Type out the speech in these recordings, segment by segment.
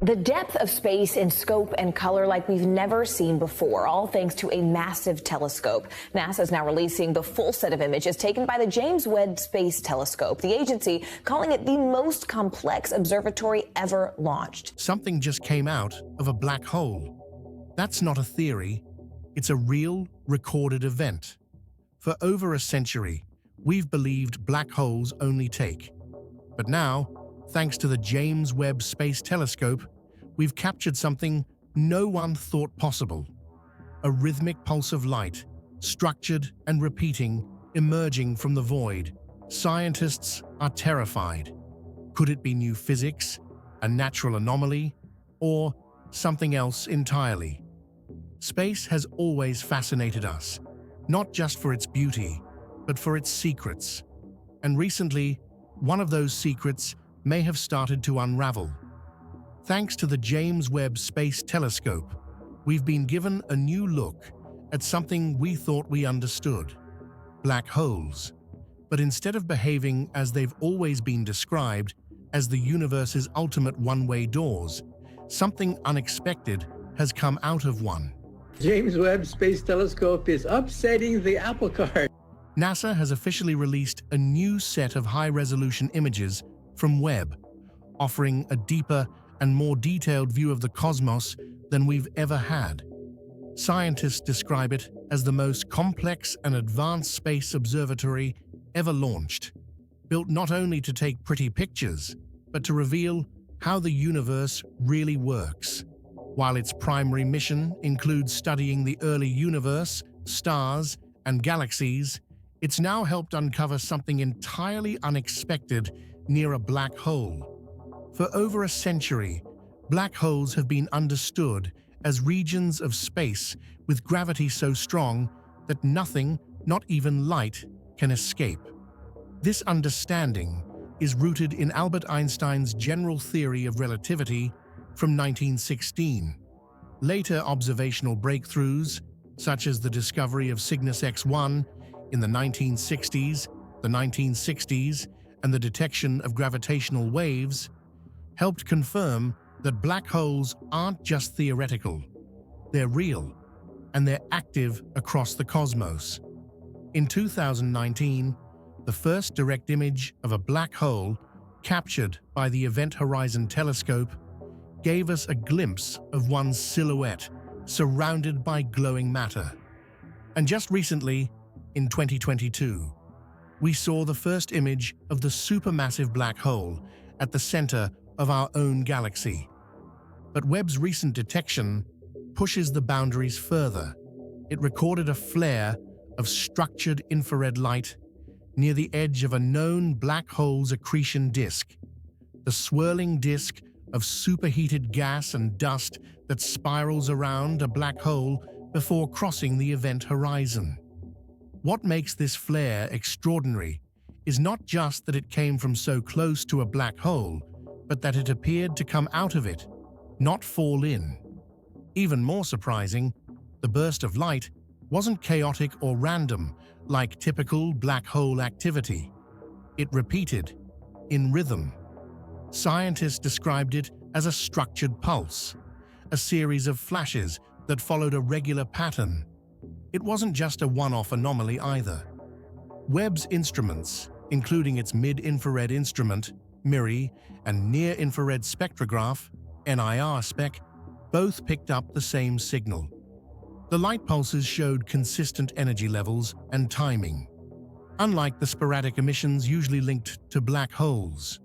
The depth of space in scope and color like we've never seen before, all thanks to a massive telescope. NASA is now releasing the full set of images taken by the James Webb Space Telescope, the agency calling it the most complex observatory ever launched. Something just came out of a black hole. That's not a theory, it's a real, recorded event. For over a century, we've believed black holes only take. But now, thanks to the James Webb Space Telescope, we've captured something no one thought possible. A rhythmic pulse of light, structured and repeating, emerging from the void. Scientists are terrified. Could it be new physics, a natural anomaly, or something else entirely? Space has always fascinated us, not just for its beauty, but for its secrets. And recently, one of those secrets may have started to unravel. Thanks to the James Webb Space Telescope, we've been given a new look at something we thought we understood: black holes. But instead of behaving as they've always been described, as the universe's ultimate one-way doors, something unexpected has come out of one. James Webb Space Telescope is upsetting the apple cart. NASA has officially released a new set of high-resolution images from Webb, offering a deeper and more detailed view of the cosmos than we've ever had. Scientists describe it as the most complex and advanced space observatory ever launched, built not only to take pretty pictures, but to reveal how the universe really works. While its primary mission includes studying the early universe, stars, and galaxies, it's now helped uncover something entirely unexpected near a black hole. For over a century, black holes have been understood as regions of space with gravity so strong that nothing, not even light, can escape. This understanding is rooted in Albert Einstein's general theory of relativity from 1916. Later observational breakthroughs, such as the discovery of Cygnus X1 in the 1960s, and the detection of gravitational waves, helped confirm that black holes aren't just theoretical. They're real, and they're active across the cosmos. In 2019, the first direct image of a black hole, captured by the Event Horizon Telescope, gave us a glimpse of one's silhouette surrounded by glowing matter. And just recently, in 2022, we saw the first image of the supermassive black hole at the center of our own galaxy. But Webb's recent detection pushes the boundaries further. It recorded a flare of structured infrared light near the edge of a known black hole's accretion disk, the swirling disk of superheated gas and dust that spirals around a black hole before crossing the event horizon. What makes this flare extraordinary is not just that it came from so close to a black hole, but that it appeared to come out of it, not fall in. Even more surprising, the burst of light wasn't chaotic or random like typical black hole activity. It repeated, in rhythm. Scientists described it as a structured pulse, a series of flashes that followed a regular pattern. It wasn't just a one-off anomaly either. Webb's instruments, including its mid-infrared instrument, MIRI, and near-infrared spectrograph, NIR spec, both picked up the same signal. The light pulses showed consistent energy levels and timing, unlike the sporadic emissions usually linked to black holes.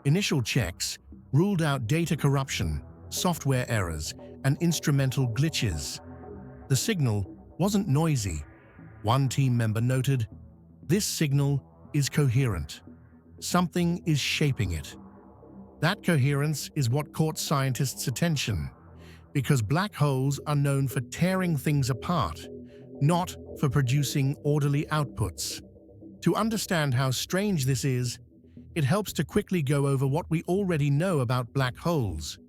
Initial checks ruled out data corruption, software errors, and instrumental glitches. The signal wasn't noisy. One team member noted, "This signal is coherent. Something is shaping it." That coherence is what caught scientists' attention, because black holes are known for tearing things apart, not for producing orderly outputs. To understand how strange this is, it helps to quickly go over what we already know about black holes.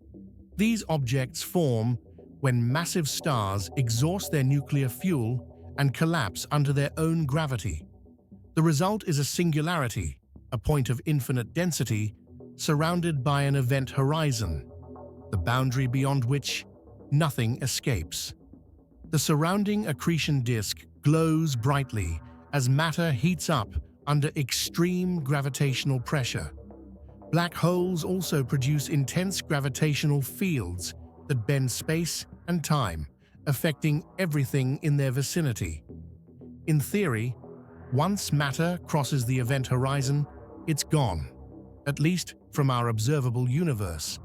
These objects form when massive stars exhaust their nuclear fuel and collapse under their own gravity. The result is a singularity, a point of infinite density, surrounded by an event horizon. the boundary beyond which nothing escapes. The surrounding accretion disk glows brightly as matter heats up under extreme gravitational pressure. Black holes also produce intense gravitational fields that bend space and time, affecting everything in their vicinity. In theory, once matter crosses the event horizon, it's gone, at least from our observable universe.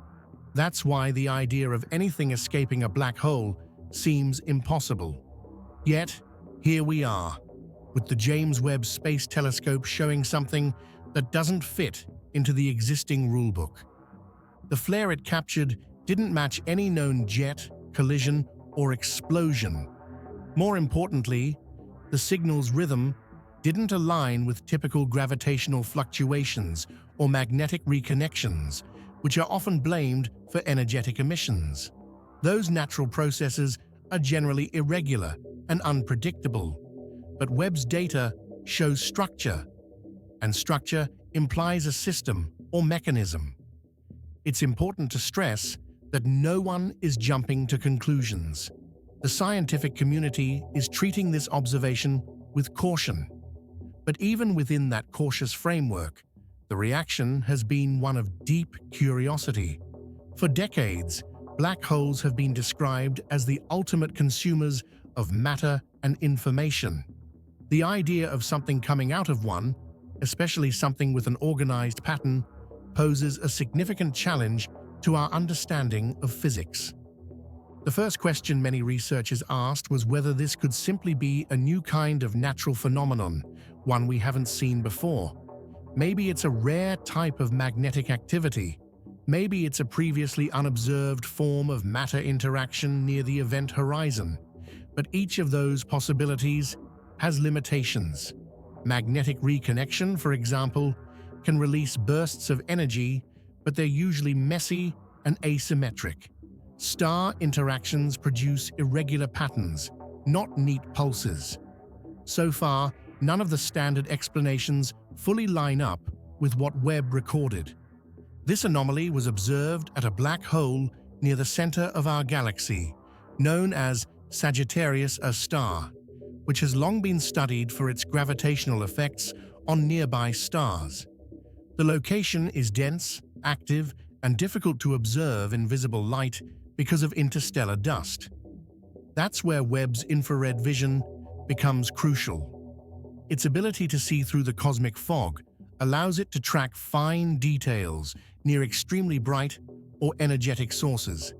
That's why the idea of anything escaping a black hole seems impossible. Yet, here we are, with the James Webb Space Telescope showing something that doesn't fit into the existing rulebook. The flare it captured didn't match any known jet, collision, or explosion. More importantly, the signal's rhythm didn't align with typical gravitational fluctuations or magnetic reconnections, which are often blamed for energetic emissions. Those natural processes are generally irregular and unpredictable, but Webb's data shows structure, and structure implies a system or mechanism. It's important to stress that no one is jumping to conclusions. The scientific community is treating this observation with caution. But even within that cautious framework, the reaction has been one of deep curiosity. For decades, black holes have been described as the ultimate consumers of matter and information. The idea of something coming out of one, especially something with an organized pattern, poses a significant challenge to our understanding of physics. The first question many researchers asked was whether this could simply be a new kind of natural phenomenon, one we haven't seen before. Maybe it's a rare type of magnetic activity. Maybe it's a previously unobserved form of matter interaction near the event horizon. But each of those possibilities has limitations. Magnetic reconnection, for example, can release bursts of energy, but they're usually messy and asymmetric. Star interactions produce irregular patterns, not neat pulses. So far, none of the standard explanations fully line up with what Webb recorded. This anomaly was observed at a black hole near the center of our galaxy, known as Sagittarius A star, which has long been studied for its gravitational effects on nearby stars. The location is dense, active, and difficult to observe in visible light because of interstellar dust. That's where Webb's infrared vision becomes crucial. Its ability to see through the cosmic fog allows it to track fine details near extremely bright or energetic sources,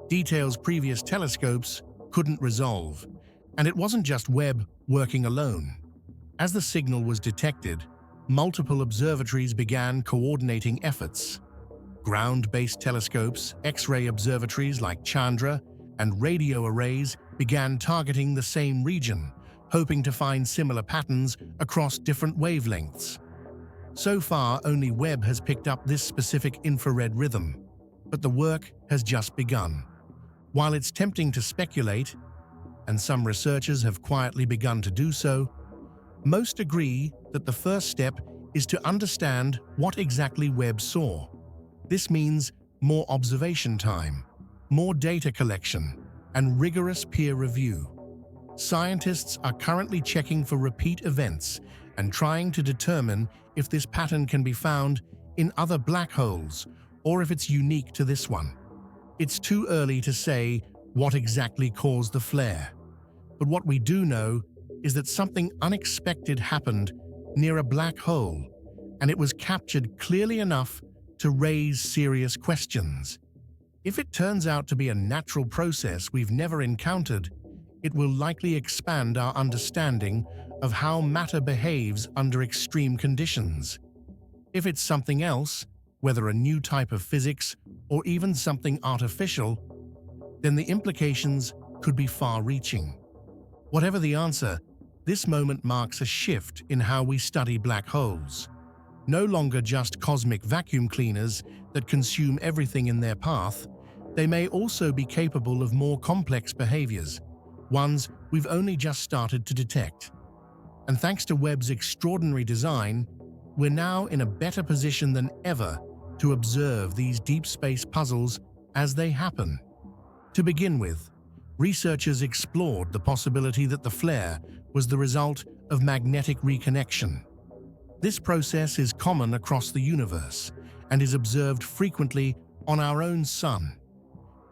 details previous telescopes couldn't resolve. And it wasn't just Webb working alone. As the signal was detected, multiple observatories began coordinating efforts. Ground-based telescopes, X-ray observatories like Chandra, and radio arrays began targeting the same region, hoping to find similar patterns across different wavelengths. So far, only Webb has picked up this specific infrared rhythm, but the work has just begun. While it's tempting to speculate, and some researchers have quietly begun to do so, most agree that the first step is to understand what exactly Webb saw. This means more observation time, more data collection, and rigorous peer review. Scientists are currently checking for repeat events and trying to determine if this pattern can be found in other black holes or if it's unique to this one. It's too early to say what exactly caused the flare, but what we do know is that something unexpected happened near a black hole, and it was captured clearly enough to raise serious questions. If it turns out to be a natural process we've never encountered, it will likely expand our understanding of how matter behaves under extreme conditions. If it's something else, whether a new type of physics or even something artificial, then the implications could be far-reaching. Whatever the answer, this moment marks a shift in how we study black holes. No longer just cosmic vacuum cleaners that consume everything in their path, they may also be capable of more complex behaviors, ones we've only just started to detect. And thanks to Webb's extraordinary design, we're now in a better position than ever to observe these deep space puzzles as they happen. To begin with, researchers explored the possibility that the flare was the result of magnetic reconnection. This process is common across the universe and is observed frequently on our own sun.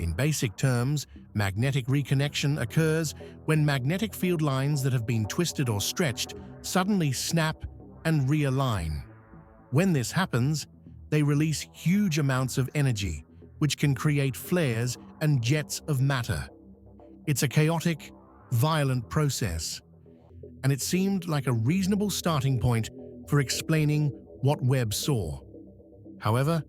In basic terms, magnetic reconnection occurs when magnetic field lines that have been twisted or stretched suddenly snap and realign. When this happens, they release huge amounts of energy, which can create flares and jets of matter. It's a chaotic, violent process, and it seemed like a reasonable starting point for explaining what Webb saw. However,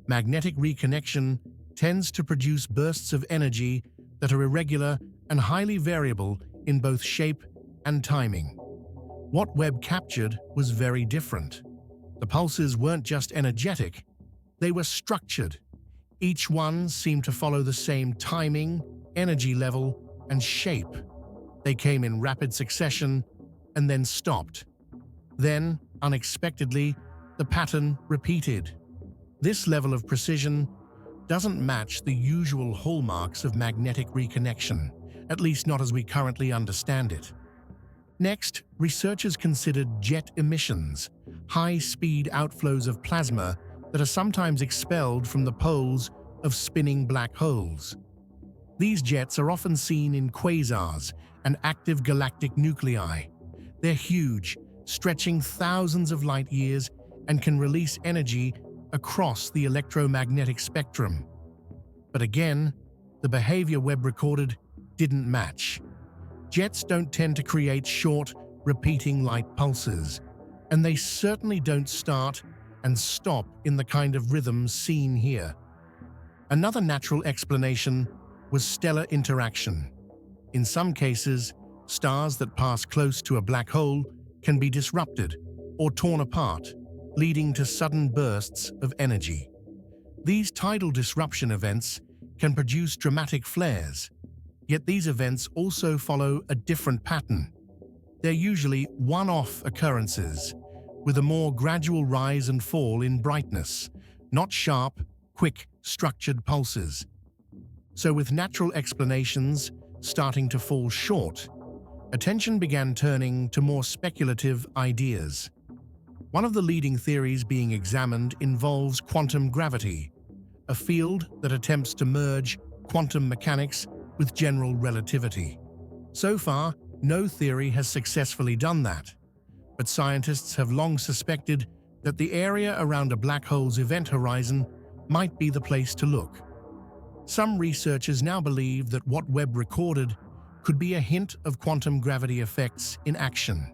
magnetic reconnection tends to produce bursts of energy that are irregular and highly variable in both shape and timing. What Webb captured was very different. The pulses weren't just energetic, they were structured. Each one seemed to follow the same timing, energy level, and shape. They came in rapid succession and then stopped. Then, unexpectedly, the pattern repeated. This level of precision doesn't match the usual hallmarks of magnetic reconnection, at least not as we currently understand it. Next, researchers considered jet emissions, high-speed outflows of plasma that are sometimes expelled from the poles of spinning black holes. These jets are often seen in quasars and active galactic nuclei. They're huge, stretching thousands of light years, and can release energy across the electromagnetic spectrum. But again, the behavior Webb recorded didn't match. Jets don't tend to create short, repeating light pulses, and they certainly don't start and stop in the kind of rhythms seen here. Another natural explanation was stellar interaction. In some cases, stars that pass close to a black hole can be disrupted or torn apart, leading to sudden bursts of energy. These tidal disruption events can produce dramatic flares, yet these events also follow a different pattern. They're usually one-off occurrences, with a more gradual rise and fall in brightness, not sharp, quick, structured pulses. So with natural explanations starting to fall short, attention began turning to more speculative ideas. One of the leading theories being examined involves quantum gravity, a field that attempts to merge quantum mechanics with general relativity. So far, no theory has successfully done that, but scientists have long suspected that the area around a black hole's event horizon might be the place to look. Some researchers now believe that what Webb recorded could be a hint of quantum gravity effects in action.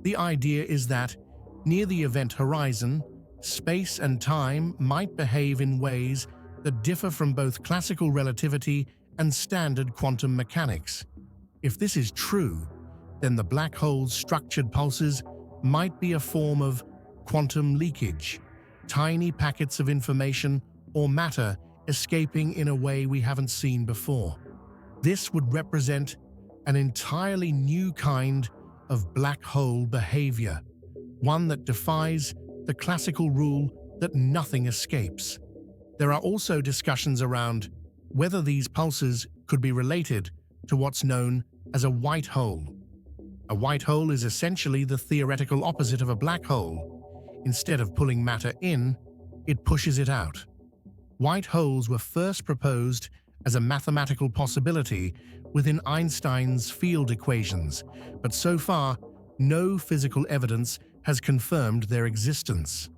The idea is that, near the event horizon, space and time might behave in ways that differ from both classical relativity and standard quantum mechanics. If this is true, then the black hole's structured pulses might be a form of quantum leakage, tiny packets of information or matter escaping in a way we haven't seen before. This would represent an entirely new kind of black hole behavior, one that defies the classical rule that nothing escapes. There are also discussions around whether these pulses could be related to what's known as a white hole. A white hole is essentially the theoretical opposite of a black hole. Instead of pulling matter in, it pushes it out. White holes were first proposed as a mathematical possibility within Einstein's field equations, but so far, no physical evidence has confirmed their existence.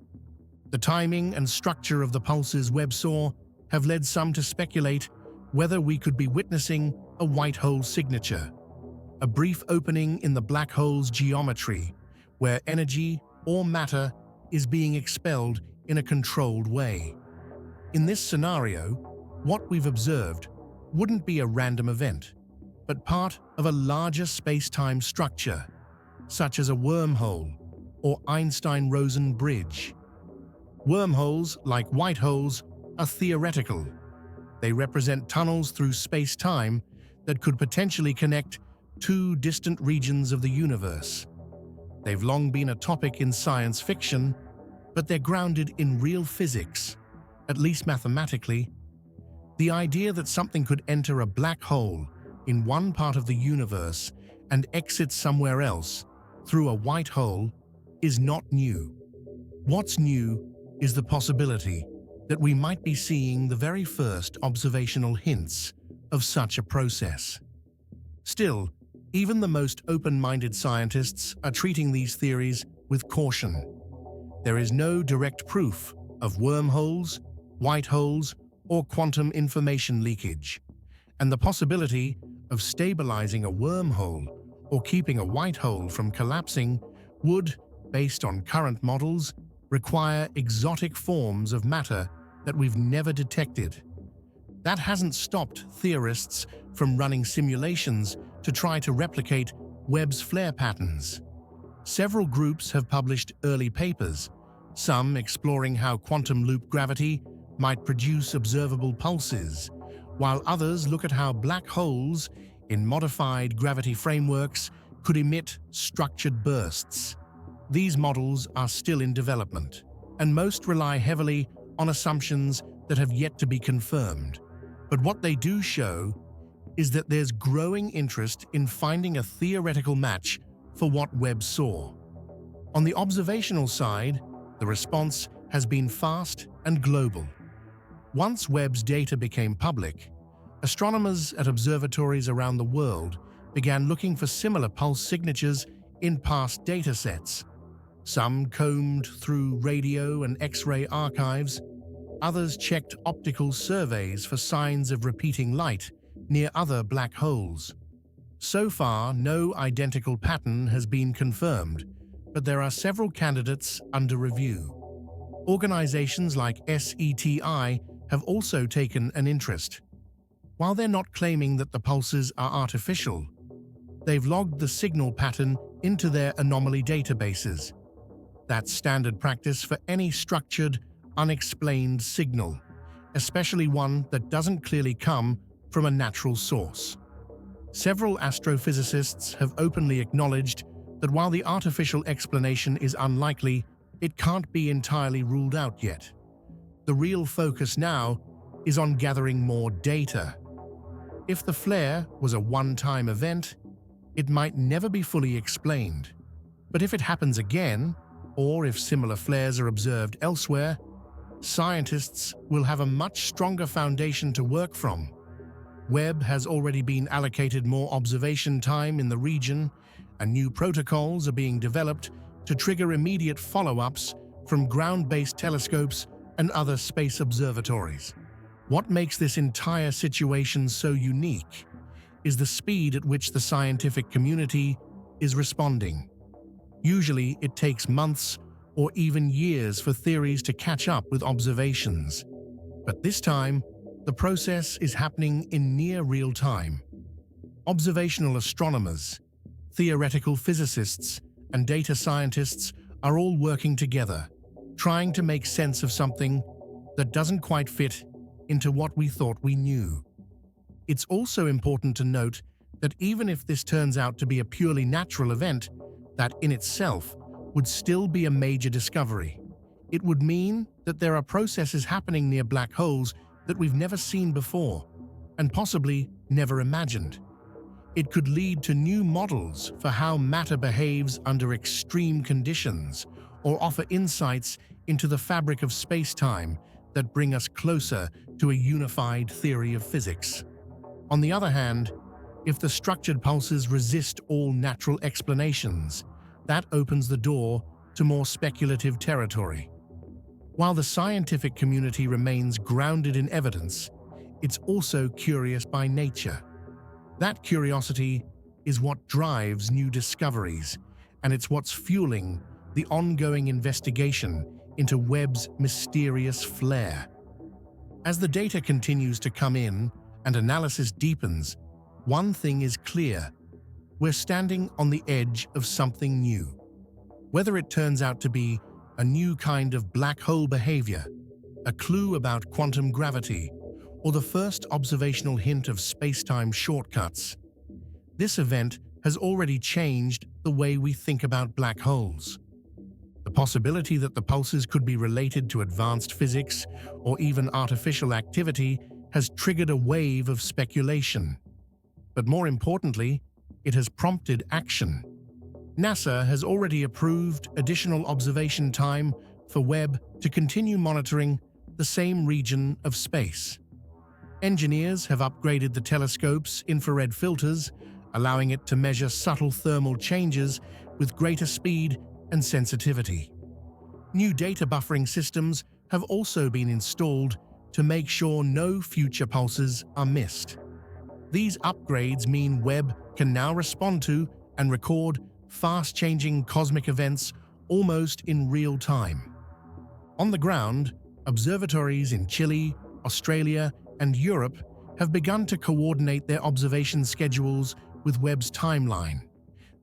The timing and structure of the pulses Webb saw have led some to speculate whether we could be witnessing a white hole signature, a brief opening in the black hole's geometry, where energy or matter is being expelled in a controlled way. In this scenario, what we've observed wouldn't be a random event, but part of a larger space-time structure, such as a wormhole or Einstein-Rosen bridge. Wormholes, like white holes, are theoretical. They represent tunnels through space-time that could potentially connect two distant regions of the universe. They've long been a topic in science fiction, but they're grounded in real physics, at least mathematically. The idea that something could enter a black hole in one part of the universe and exit somewhere else through a white hole is not new. What's new is the possibility that we might be seeing the very first observational hints of such a process. Still, even the most open-minded scientists are treating these theories with caution. There is no direct proof of wormholes, white holes, or quantum information leakage, and the possibility of stabilizing a wormhole or keeping a white hole from collapsing would, based on current models, require exotic forms of matter that we've never detected. That hasn't stopped theorists from running simulations to try to replicate Webb's flare patterns. Several groups have published early papers, some exploring how quantum loop gravity might produce observable pulses, while others look at how black holes in modified gravity frameworks could emit structured bursts. These models are still in development, and most rely heavily on assumptions that have yet to be confirmed. But what they do show is that there's growing interest in finding a theoretical match for what Webb saw. On the observational side, the response has been fast and global. Once Webb's data became public, astronomers at observatories around the world began looking for similar pulse signatures in past datasets. Some combed through radio and X-ray archives, others checked optical surveys for signs of repeating light near other black holes. So far, no identical pattern has been confirmed, but there are several candidates under review. Organizations like SETI have also taken an interest. While they're not claiming that the pulses are artificial, they've logged the signal pattern into their anomaly databases. That's standard practice for any structured, unexplained signal, especially one that doesn't clearly come from a natural source. Several astrophysicists have openly acknowledged that while the artificial explanation is unlikely, it can't be entirely ruled out yet. The real focus now is on gathering more data. If the flare was a one-time event, it might never be fully explained. But if it happens again, or if similar flares are observed elsewhere, scientists will have a much stronger foundation to work from. Webb has already been allocated more observation time in the region, and new protocols are being developed to trigger immediate follow-ups from ground-based telescopes and other space observatories. What makes this entire situation so unique is the speed at which the scientific community is responding. Usually, it takes months or even years for theories to catch up with observations. But this time, the process is happening in near real time. Observational astronomers, theoretical physicists, and data scientists are all working together, trying to make sense of something that doesn't quite fit into what we thought we knew. It's also important to note that even if this turns out to be a purely natural event, that in itself would still be a major discovery. It would mean that there are processes happening near black holes that we've never seen before, and possibly never imagined. It could lead to new models for how matter behaves under extreme conditions, or offer insights into the fabric of space-time that bring us closer to a unified theory of physics. On the other hand, if the structured pulses resist all natural explanations, that opens the door to more speculative territory. While the scientific community remains grounded in evidence, it's also curious by nature. That curiosity is what drives new discoveries, and it's what's fueling the ongoing investigation into Webb's mysterious flare. As the data continues to come in and analysis deepens, one thing is clear: we're standing on the edge of something new. Whether it turns out to be a new kind of black hole behavior, a clue about quantum gravity, or the first observational hint of space-time shortcuts, this event has already changed the way we think about black holes. The possibility that the pulses could be related to advanced physics or even artificial activity has triggered a wave of speculation. But more importantly, it has prompted action. NASA has already approved additional observation time for Webb to continue monitoring the same region of space. Engineers have upgraded the telescope's infrared filters, allowing it to measure subtle thermal changes with greater speed and sensitivity. New data buffering systems have also been installed to make sure no future pulses are missed. These upgrades mean Webb can now respond to and record fast-changing cosmic events almost in real time. On the ground, observatories in Chile, Australia, and Europe have begun to coordinate their observation schedules with Webb's timeline.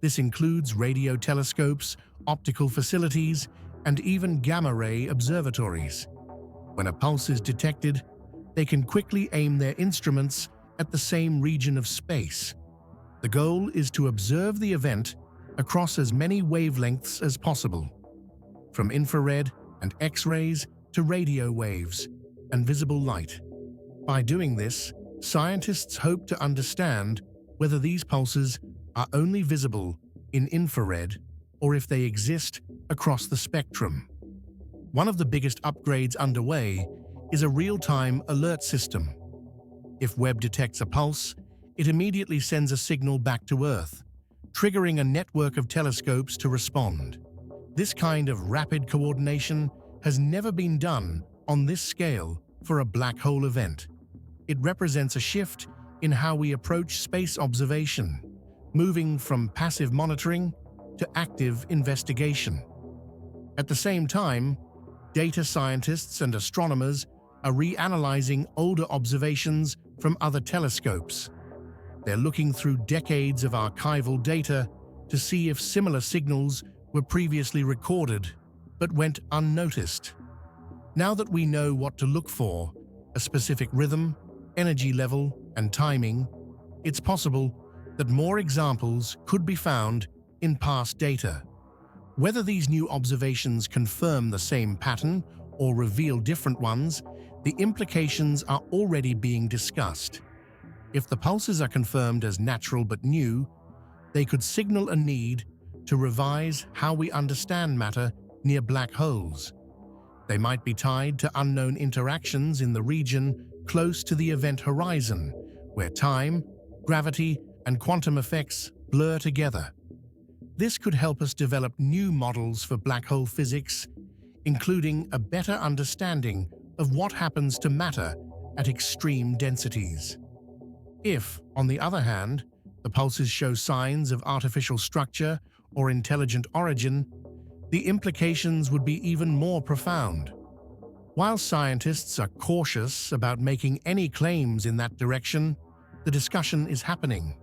This includes radio telescopes, optical facilities, and even gamma-ray observatories. When a pulse is detected, they can quickly aim their instruments at the same region of space. The goal is to observe the event across as many wavelengths as possible, from infrared and X-rays to radio waves and visible light. By doing this, scientists hope to understand whether these pulses are only visible in infrared or if they exist across the spectrum. One of the biggest upgrades underway is a real-time alert system. If Webb detects a pulse, it immediately sends a signal back to Earth, triggering a network of telescopes to respond. This kind of rapid coordination has never been done on this scale for a black hole event. It represents a shift in how we approach space observation, moving from passive monitoring to active investigation. At the same time, data scientists and astronomers are reanalyzing older observations from other telescopes. They're looking through decades of archival data to see if similar signals were previously recorded but went unnoticed. Now that we know what to look for, a specific rhythm, energy level, and timing, it's possible that more examples could be found in past data. Whether these new observations confirm the same pattern or reveal different ones, the implications are already being discussed. If the pulses are confirmed as natural but new, they could signal a need to revise how we understand matter near black holes. They might be tied to unknown interactions in the region close to the event horizon, where time, gravity, and quantum effects blur together. This could help us develop new models for black hole physics, including a better understanding of what happens to matter at extreme densities. If, on the other hand, the pulses show signs of artificial structure or intelligent origin, the implications would be even more profound. While scientists are cautious about making any claims in that direction, the discussion is happening.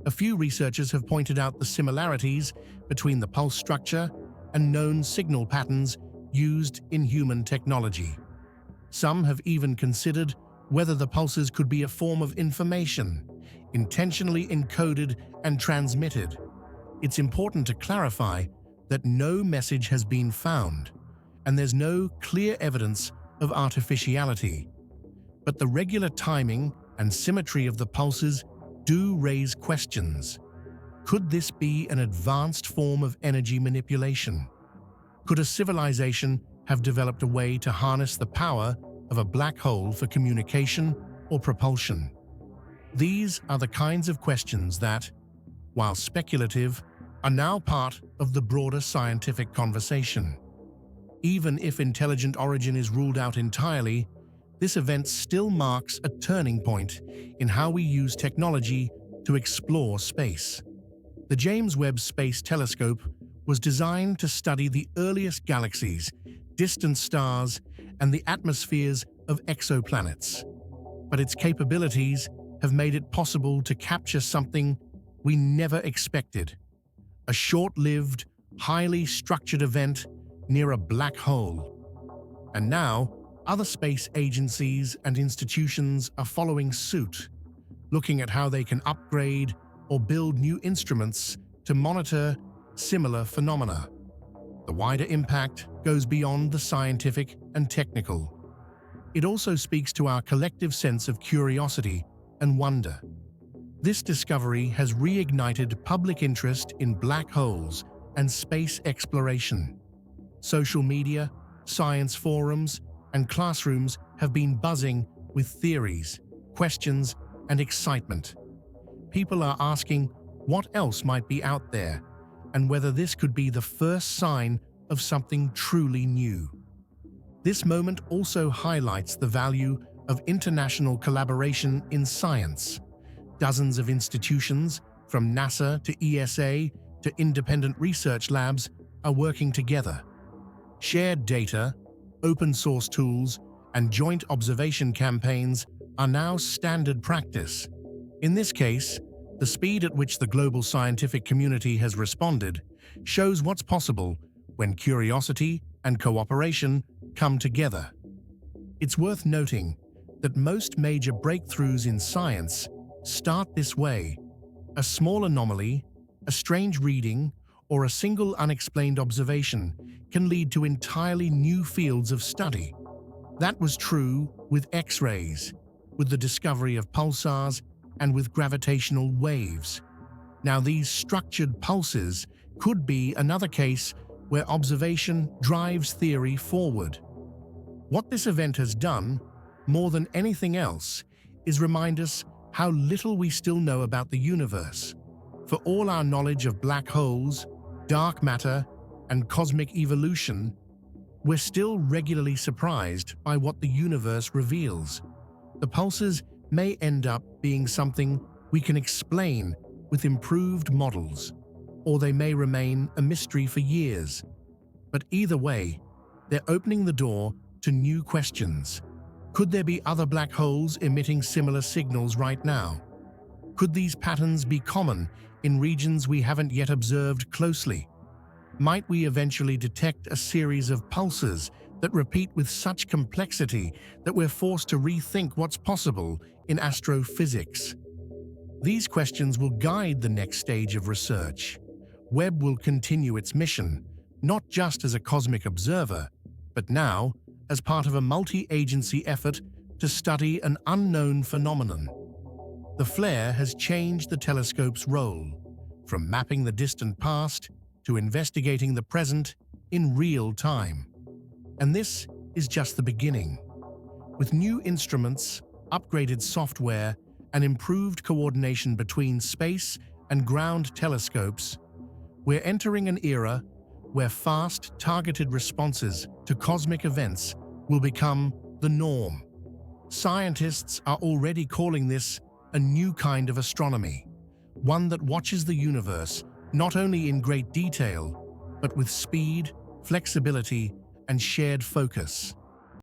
A few researchers have pointed out the similarities between the pulse structure and known signal patterns used in human technology. Some have even considered whether the pulses could be a form of information, intentionally encoded and transmitted. It's important to clarify that no message has been found, and there's no clear evidence of artificiality. But the regular timing and symmetry of the pulses do raise questions. Could this be an advanced form of energy manipulation? Could a civilization have developed a way to harness the power of a black hole for communication or propulsion? These are the kinds of questions that, while speculative, are now part of the broader scientific conversation. Even if intelligent origin is ruled out entirely, this event still marks a turning point in how we use technology to explore space. The James Webb Space Telescope was designed to study the earliest galaxies, distant stars, and the atmospheres of exoplanets. But its capabilities have made it possible to capture something we never expected: a short-lived, highly structured event near a black hole. And now, other space agencies and institutions are following suit, looking at how they can upgrade or build new instruments to monitor similar phenomena. The wider impact goes beyond the scientific and technical. It also speaks to our collective sense of curiosity and wonder. This discovery has reignited public interest in black holes and space exploration. Social media, science forums, and classrooms have been buzzing with theories, questions, and excitement. People are asking what else might be out there and whether this could be the first sign of something truly new. This moment also highlights the value of international collaboration in science. Dozens of institutions, from NASA to ESA to independent research labs, are working together. Shared data, open-source tools, and joint observation campaigns are now standard practice. In this case, the speed at which the global scientific community has responded shows what's possible when curiosity and cooperation come together. It's worth noting that most major breakthroughs in science start this way. A small anomaly, a strange reading, or a single unexplained observation can lead to entirely new fields of study. That was true with X-rays, with the discovery of pulsars, and with gravitational waves. Now, these structured pulses could be another case where observation drives theory forward. What this event has done, more than anything else, is remind us how little we still know about the universe. For all our knowledge of black holes, dark matter, and cosmic evolution, we're still regularly surprised by what the universe reveals. The pulses may end up being something we can explain with improved models, or they may remain a mystery for years. But either way, they're opening the door to new questions. Could there be other black holes emitting similar signals right now? Could these patterns be common in regions we haven't yet observed closely? Might we eventually detect a series of pulses that repeat with such complexity that we're forced to rethink what's possible in astrophysics? These questions will guide the next stage of research. Webb will continue its mission, not just as a cosmic observer, but now as part of a multi-agency effort to study an unknown phenomenon. The flare has changed the telescope's role, from mapping the distant past to investigating the present in real time. And this is just the beginning. With new instruments, upgraded software, and improved coordination between space and ground telescopes, we're entering an era where fast, targeted responses to cosmic events will become the norm. Scientists are already calling this a new kind of astronomy, one that watches the universe not only in great detail, but with speed, flexibility, and shared focus.